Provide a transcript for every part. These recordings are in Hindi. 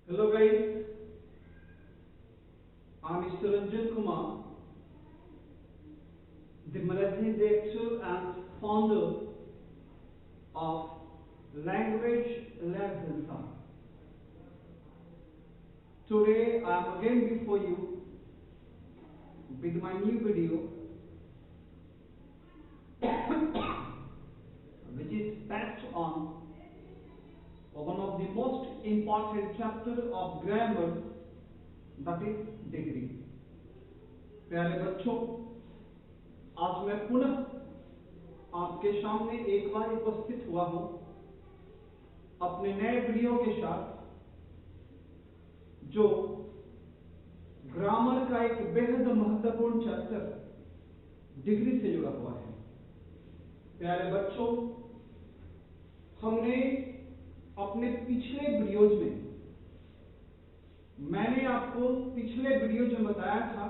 Hello guys, I'm Mr. Ranjan Kumar, the managing director and founder of Language Labs Insa. Today I am again before you with my new video which is based on one of the most important chapter of grammar, that is degree. प्यारे बच्चों, आज मैं पुनः आपके सामने एक बार उपस्थित हुआ हूं अपने नए वीडियो के साथ, जो ग्रामर का एक बेहद महत्वपूर्ण चैप्टर डिग्री से जुड़ा हुआ है। प्यारे बच्चों, हमने अपने पिछले वीडियोज में, मैंने आपको पिछले वीडियोज में बताया था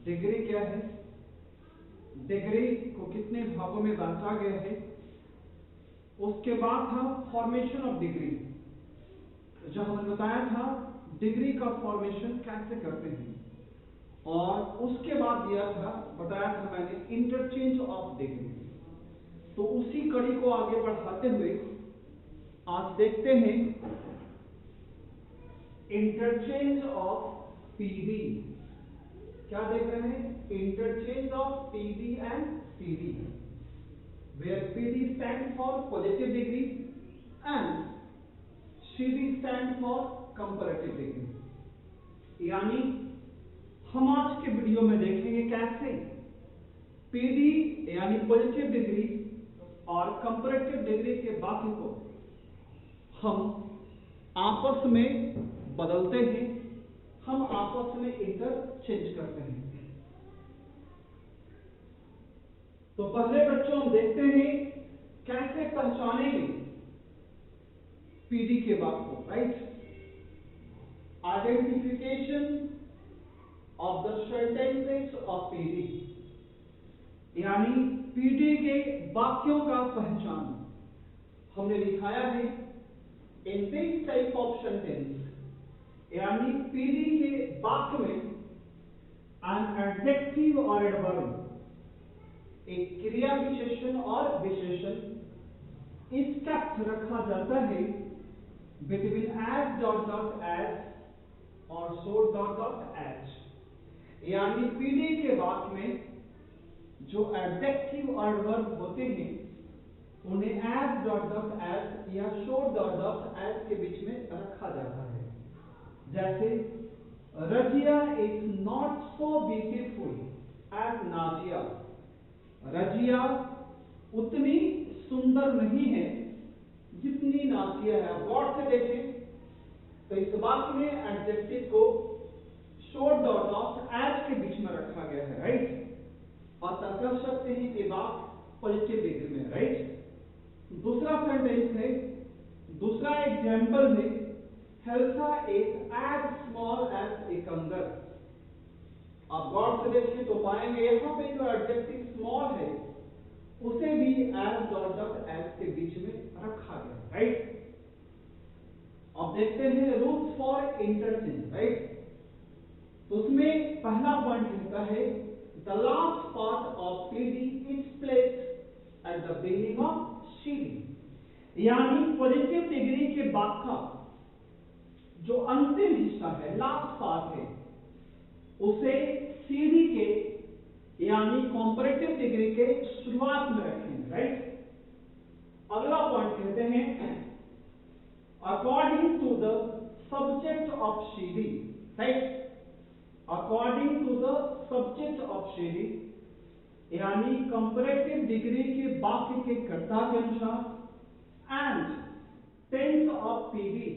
डिग्री क्या है, डिग्री को कितने भागों में बांटा गया है। उसके बाद था फॉर्मेशन ऑफ डिग्री, जो हमने बताया था डिग्री का फॉर्मेशन कैसे करते हैं, और उसके बाद बताया था मैंने इंटरचेंज ऑफ डिग्री। तो उसी कड़ी को आगे बढ़ाते हुए आज देखते हैं इंटरचेंज ऑफ पीडी। क्या देख रहे हैं? Interchange of PD and CD, where PD stand for positive degree and CD stand for comparative degree. यानी हम आज के वीडियो में देखेंगे कैसे पीडी यानी पॉजिटिव डिग्री और कंपैरेटिव डिग्री के वाक्य को हम आपस में बदलते हैं, हम आपस में इंटरचेंज करते हैं। तो पहले बच्चों हम देखते हैं कैसे पहचानेंगे पीडी के वाक्य को, right? Identification of the sentences of PD, यानी पीडी के वाक्यों का पहचान। हमने दिखाया है in this type of sentence, यानी पीडी के वाक्य में एन एडजेक्टिव और एडवर्ब, एक क्रिया विशेषण और विशेषण, इसका रखा जाता है between as dot dot as और सो डॉट डॉट एज। यानी पीडी के वाक्य में जो एडजेक्टिव और एडवर्ब होते हैं उन्हें एज डॉट डॉट एज या शो डॉट डॉट एज के बीच में रखा जाता है। जैसे Razia is not so beautiful as Nazia. Razia उतनी सुंदर नहीं है जितनी नाजिया है। आप गौर से देखें तो इस वाक्य में एडजेक्टिव को शो डॉट डॉट एज के बीच में रखा गया है, राइट? और कर सकते हैं कि वाक्य पॉजिटिव डिग्री में, राइट? दूसरा सेंटेंस है, दूसरा एग्जाम्पल है, Helsa is as small as a kangaroo. आप गौर से देखें तो पाएंगे यहां पे जो एडजेक्टिव स्मॉल है उसे भी एज डॉट डॉट एज के बीच में रखा गया, राइट? अब देखते हैं रूल्स फॉर इंटरचेंज, राइट? तो उसमें पहला पॉइंट कहता है the last part of PD is placed at the beginning of CD. यानी पॉजिटिव डिग्री के वाक्य का जो अंतिम हिस्सा है, लास्ट पार्ट है, उसे सीडी के यानी कंपैरेटिव डिग्री के शुरुआत में रखेंगे, राइट? अगला पॉइंट कहते हैं according to the subject of CD, right? According to the subject of CD, यानी कंपैरेटिव डिग्री के वाक्य के कर्ता के अनुसार, and tense of PD,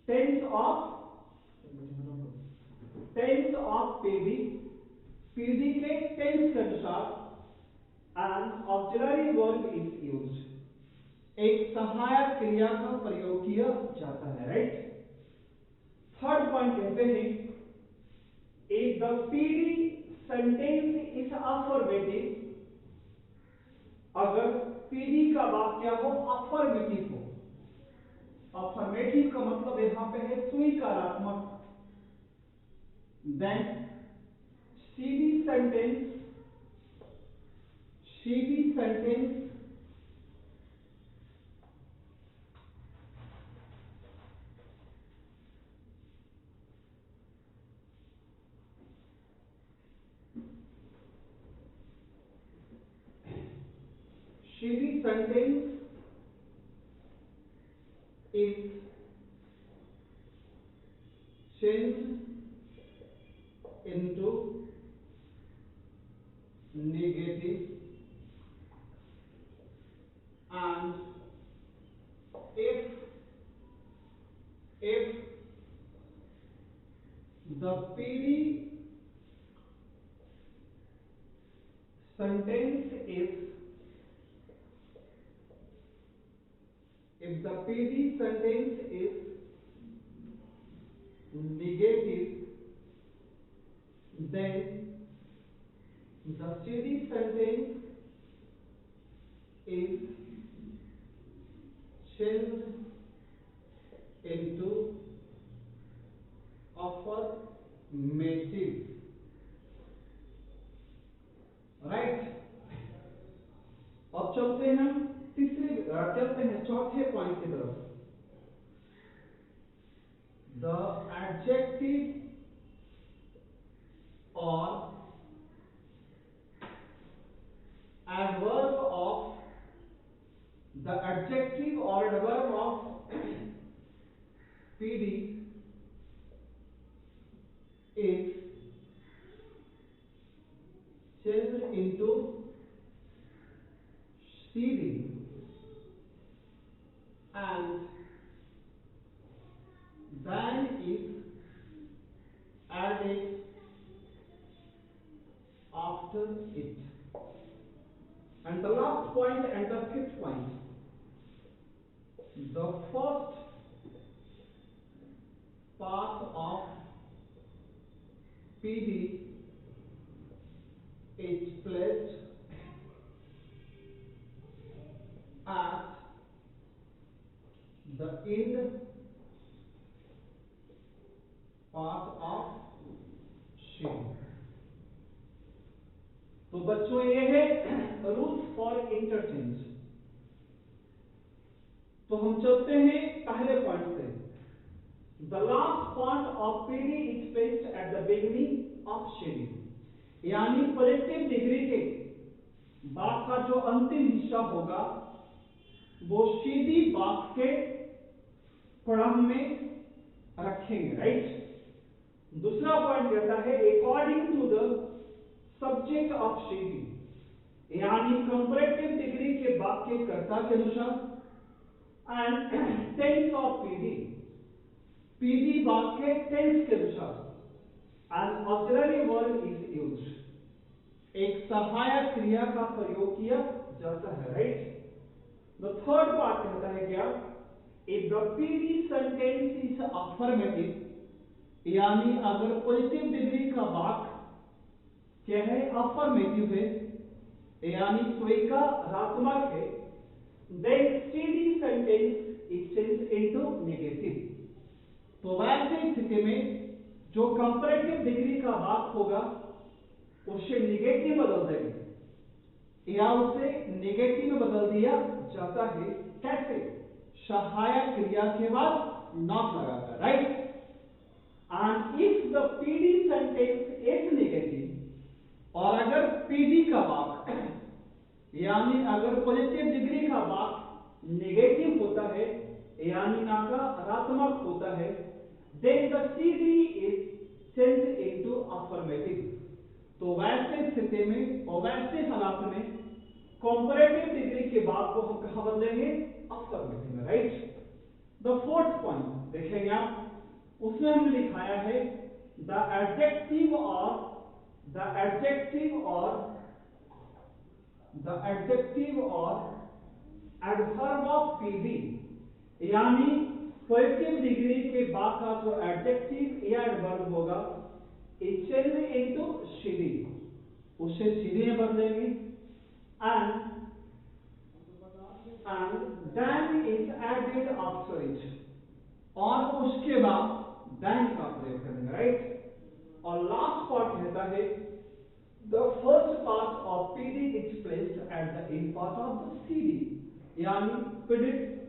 tense of PD, PD के टेंस के अनुसार, and auxiliary verb is used, एक सहायक क्रिया का प्रयोग किया जाता है, राइट? थर्ड पॉइंट कहते हैं if the PD sentence is affirmative, अगर पीडी का वाक्य हो अफर्मेटिव हो, का मतलब यहाँ पे है स्वीकारात्मक। देन सीधी sentence is changed into negative, and if the PD sentence is negative, then the CD sentence is changed into affirmative, right. अब चलते हैं हम चौथे पॉइंट की तरफ। द एडजेक्टिव और adverb of PD is changed into CD, and then is added after it. And the last point and the fifth point, the first part of PD is placed at the end part of sheet। तो बच्चों ये है रूल्स फॉर इंटरचेंज। तो हम चलते हैं पहले पॉइंट से। The last part of PD is placed at the beginning of shading, यानी कलेक्टिव डिग्री के वाक्य का जो अंतिम हिस्सा होगा वो सीधी वाक्य के क्रम में रखेंगे, राइट। दूसरा पॉइंट कहता है according to the subject of shading, यानी कंपैरेटिव डिग्री के वाक्य कर्ता के अनुसार, एंड टेंस ऑफ पीडी वाक्य टेंस के अनुसार, and auxiliary verb is used, एक सहायक क्रिया का प्रयोग किया जाता है, राइट। द थर्ड पार्ट कहता है क्या, if the PD sentence is affirmative, यानी अगर पॉजिटिव डिग्री का वाक्य क्या है, अफर्मेटिव है, यानी स्वीकारात्मक है, then CD sentence is change into negative. तो वैसी स्थिति में जो कंपैरेटिव डिग्री का वाक्य होगा उसे नेगेटिव बदल देंगे, या उसे नेगेटिव में बदल दिया जाता है। कैसे? सहायक क्रिया के बाद नॉट लगाकर, right. And if the PD sentence is negative, और अगर पीडी का वाक्य यानी अगर पॉजिटिव डिग्री का वाक्य नेगेटिव होता है यानी नकारात्मक होता है, then the CD is change into affirmative. तो वैसे स्थिति में और वैसे हालात में कंपैरेटिव डिग्री के वाक्य को हम कहां बदलेंगे, अफर्मेटिव में, राइट। द फोर्थ पॉइंट देखेंगे आप, उसमें हमने लिखाया है द एडजेक्टिव और एडवर्ब ऑफ पीडी, यानी पॉजिटिव डिग्री के बाद का जो एडजेक्टिव या एडवर्ब होगा इज चेंज इनटू सीडी, उसे सीडी में बदलेंगे, and then is added after it, और उसके बाद दैन का प्रयोग करेंगे, राइट। और लास्ट पार्ट कहता है the first part of PD is placed at the end part of the CD, यानी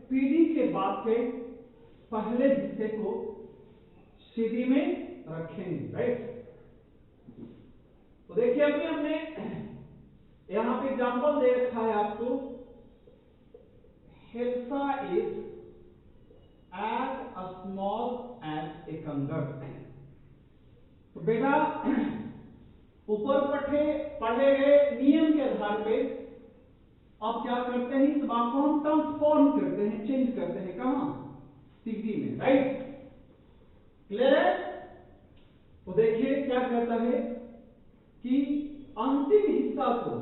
पीडी के बाद के पहले हिस्से को सीडी में रखेंगे, राइट। तो देखिए अभी हमने यहां पे एग्जांपल दे रखा है आपको, hilsa is as small as a Kanger. तो बेटा ऊपर पढ़े गए नियम के आधार पे अब क्या करते हैं, इस बात को हम ट्रांसफॉर्म करते हैं, चेंज करते हैं, कहां, सीडी में, राइट। क्लियर है। तो देखिए क्या कहता है कि अंतिम हिस्सा को,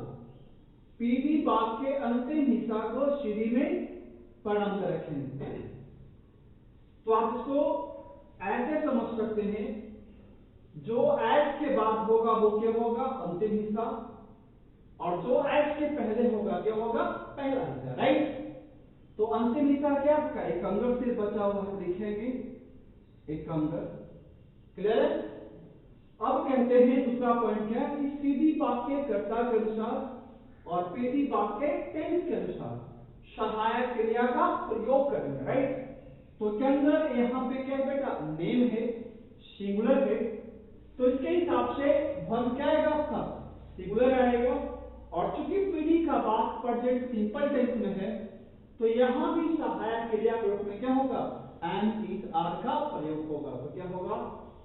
पीडी बात के अंतिम हिस्सा को सीडी में परिणाम कर रखेंगे। तो आप इसको ऐसे समझ सकते हैं, जो एच के बाद होगा वो क्या होगा, अंतिम हिस्सा, और जो एच के पहले होगा क्या होगा, पहला हिस्सा, राइट। तो अंतिम हिस्सा क्या आपका, एक कंगर से बचा हुआ है, लिखेंगे एक कंगर। क्लियर है। अब कहते हैं दूसरा पॉइंट क्या है कि सीधी वाक्य कर्ता के अनुसार और पीडी वाक्य टेंस के अनुसार सहायक क्रिया का प्रयोग करेंगे, राइट। तो के अंदर यहां पे क्या है बेटा, नेम है, सिंगुलर है, तो इसके हिसाब से वर्ब क्या आएगा आपका, सिंगुलर आएगा। और चूंकि पीडी का बात प्रेजेंट सिंपल टेंस में है, तो यहां भी सहायक क्रिया के रूप में क्या होगा, एम इज आर का प्रयोग होगा। तो क्या होगा,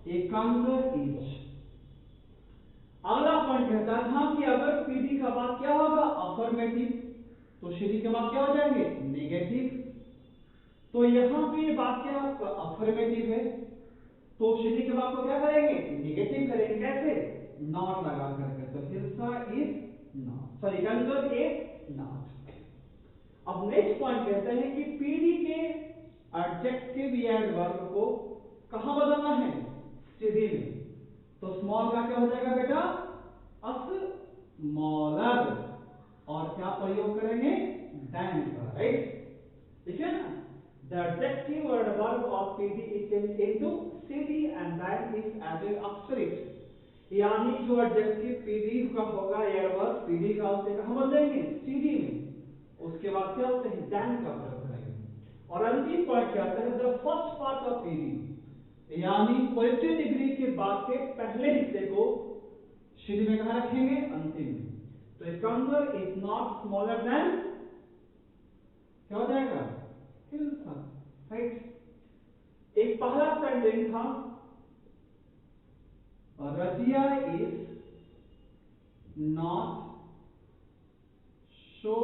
ए कंगर इज। अगला पॉइंट कहता था कि अगर पीडी का बाद क्या होगा, अफर्मेटिव, तो सीडी के बाद क्या हो जाएंगे, नेगेटिव। तो यहां पे वाक्य आपका अफर्मेटिव है, तो सीडी के बाद को क्या करेंगे, नेगेटिव करेंगे, कैसे, नॉट लगा करके। तो hilsa is not, sorry Kanger is not. अब नेक्स्ट पॉइंट कहते हैं कि पीडी के एडजेक्टिव या एडवर्ब को कहां बदलना है, सीडी में। तो स्मॉल का क्या हो जाएगा बेटा, स्मॉलर, और क्या प्रयोग करेंगे, दैन का, राइट। देखिए ना, the adjective or adverb of PD is changed into CD and then is added after it, यानी जो adjective PD का होगा या adverb PD का उसे कहां बदलेंगे, CD में, उसके बाद क्या होते हैं, then का प्रयोग करेंगे। और अंतिम पॉइंट क्या आता है, the first part of PD, यानी पॉजिटिव डिग्री के बाद के पहले हिस्से को CD में कहां रखेंगे, अंतिम में। तो a conver is not smaller than, क्या हो जाएगा, हिल्सा, राइट। एक पहला सेंटेंस था, Razia is not so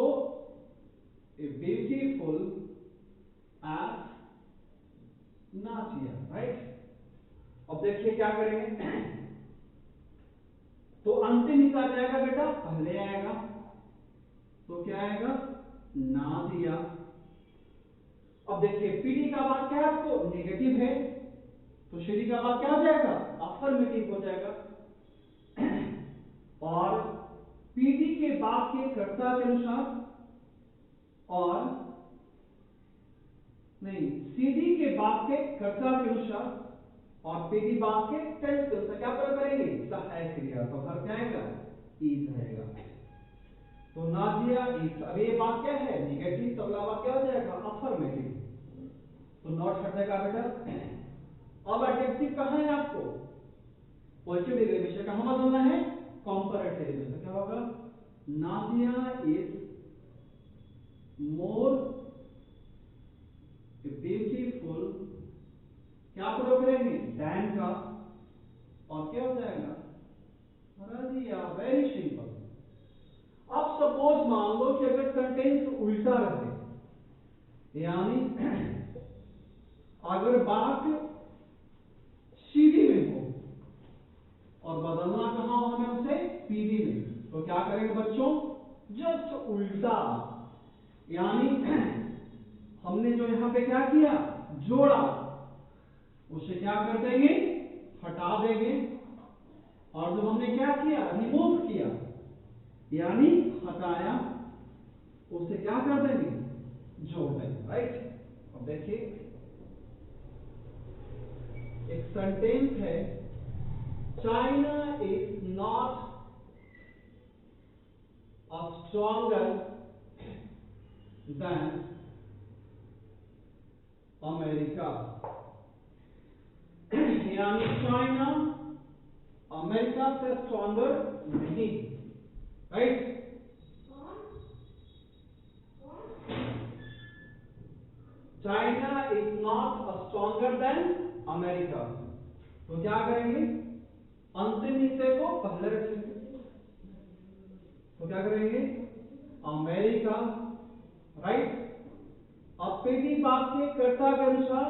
beautiful as Nazia, right. अब देखिए क्या करेंगे, तो अंतिम हिस्सा क्या आएगा बेटा, पहले आएगा, तो क्या आएगा, नाजिया। अब देखिए पीडी का बाद क्या है आपको, नेगेटिव है, तो सीडी का बाद क्या हो जाएगा, अफर्मेटिव हो जाएगा। और पीडी के बाद के कर्ता के अनुसार, और नहीं, सीडी के बाद के कर्ता के अनुसार और पीडी बाद के टेंस के अनुसार क्या प्रयोग करेंगे, सहायक क्रिया। तो हर क्या आएगा, इज आएगा। तो नाजिया इज, अब ये बात क्या है, नेगेटिव, तो अगला बात क्या हो जाएगा, अफर्मेटिव। तो नॉट हट जाएगा बेटा। अब एडजेक्टिव कहां है आपको, पॉजिटिव डिग्री में से कहां बदलना है, कंपैरेटिव में। तो क्या होगा, नाजिया इज मोर ब्यूटीफुल, क्या प्रयोग करेंगे, दैन का, और क्या हो जाएगा, रजिया। Very simple. अब सपोज मान लो कि अगर सेंटेंस उल्टा रहे, यानी अगर बात सीडी में हो और बदलना कहां हो हमें उसे, पीडी में, तो क्या करेंगे बच्चों, जस्ट उल्टा, यानी हमने जो यहां पे क्या किया, जोड़ा, उसे क्या कर देंगे, हटा देंगे। और जो हमने क्या किया, रिमूव किया, यानी हटाया, उसे क्या कर देंगे, जोड़ देंगे, राइट। अब देखिए एक सेंटेंस है, China is not stronger than America. यानी चाइना अमेरिका से स्ट्रॉन्गर नहीं, right. China is not stronger than America. तो क्या करेंगे, अंतिम हिस्से को पहले रखेंगे। तो क्या करेंगे, अमेरिका, राइट। अब पीडी वाक्य कर्ता के अनुसार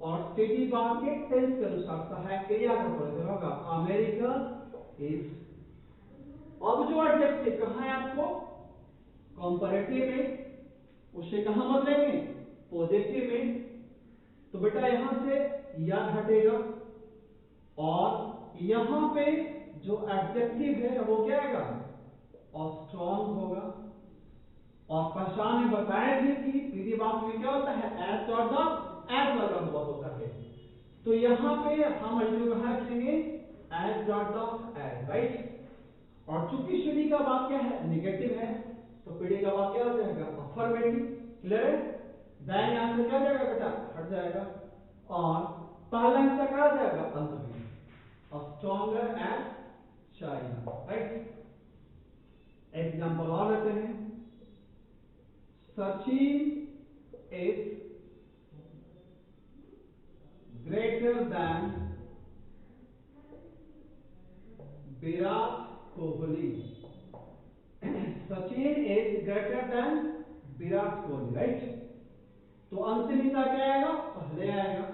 और स्टेडी वाक्य टेंस के अनुसार सहायक क्रिया का प्रयोग होगा। अमेरिका इज, अब जो एडजेक्टिव कहा है आपको कंपैरेटिव में, उसे कहां बदलेंगे, पॉजिटिव में। तो बेटा यहां से या हटेगा और यहां पे जो एडजेक्टिव है वो क्या आएगा, और स्ट्रॉन्ग होगा। और पहचान में बताया थे कि पीडी वाक्य में क्या होता है, एज और द एज लगा हुआ होता है। तो यहां पे हम जो रखेंगे as dot of as, right. और चूंकि श्रेणी का वाक्य है नेगेटिव है, तो पीडी का वाक्य हो जाएगा अफर्मेटिव। क्लियर है, देन यहां से क्या हो जाएगा बेटा, हट जाएगा और पहला हिस्सा कहा जाएगा अंत में, stronger as China, right. Example और लेते हैं, Sachin is greater than Virat Kohli. Sachin is greater than Virat Kohli, right. तो अंतिम हिस्सा क्या आएगा, पहले आएगा।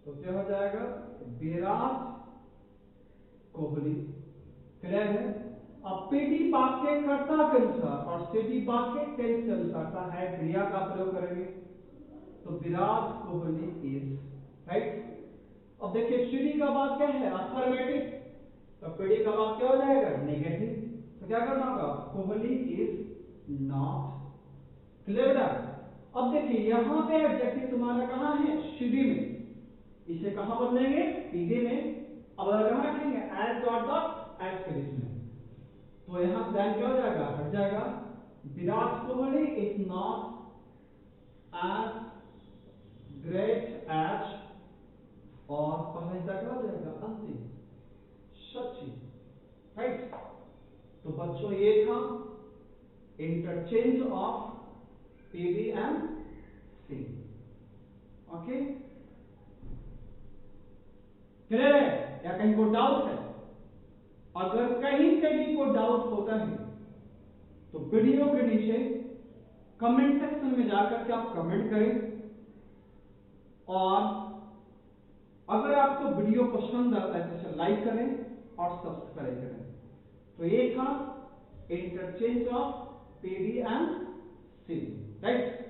तो क्या हो जाएगा, विराट कोहली। क्लियर है। अब पीडी वाक्य कर्ता के अनुसार और स्टेडी वाक्य टेंस के अनुसार सहायक क्रिया का प्रयोग करेंगे। तो विराट कोहली इज, राइट। अब देखिए श्रेणी का वाक्य है अफर्मेटिव, तो पीडी का वाक्य हो जाएगा नेगेटिव। तो क्या करना होगा, कोहली इज नॉट। क्लियर बेटा। अब देखिए यहां पे एडजेक्टिव तुम्हारा कहां है, श्रेणी में, इसे कहां बदलेंगे, पीडी में। अब कहां रखेंगे, एज डॉट डॉट एज के बीच में। तो यहां देन क्या हो जाएगा, हट जाएगा। Virat Kohli is not as great as, और पहला हिस्सा क्या हो जाएगा, अंतिम, सचिन, राइट। तो बच्चों ये था interchange of PD and C. Okay, clear है या कहीं को डाउट है? अगर कहीं पे भी कोई डाउट होता है तो वीडियो के नीचे कमेंट सेक्शन में जाकर के आप कमेंट करें। और अगर आपको वीडियो पसंद आता है तो इसे लाइक करें और सब्सक्राइब करें। तो ये था interchange of PD and C, right.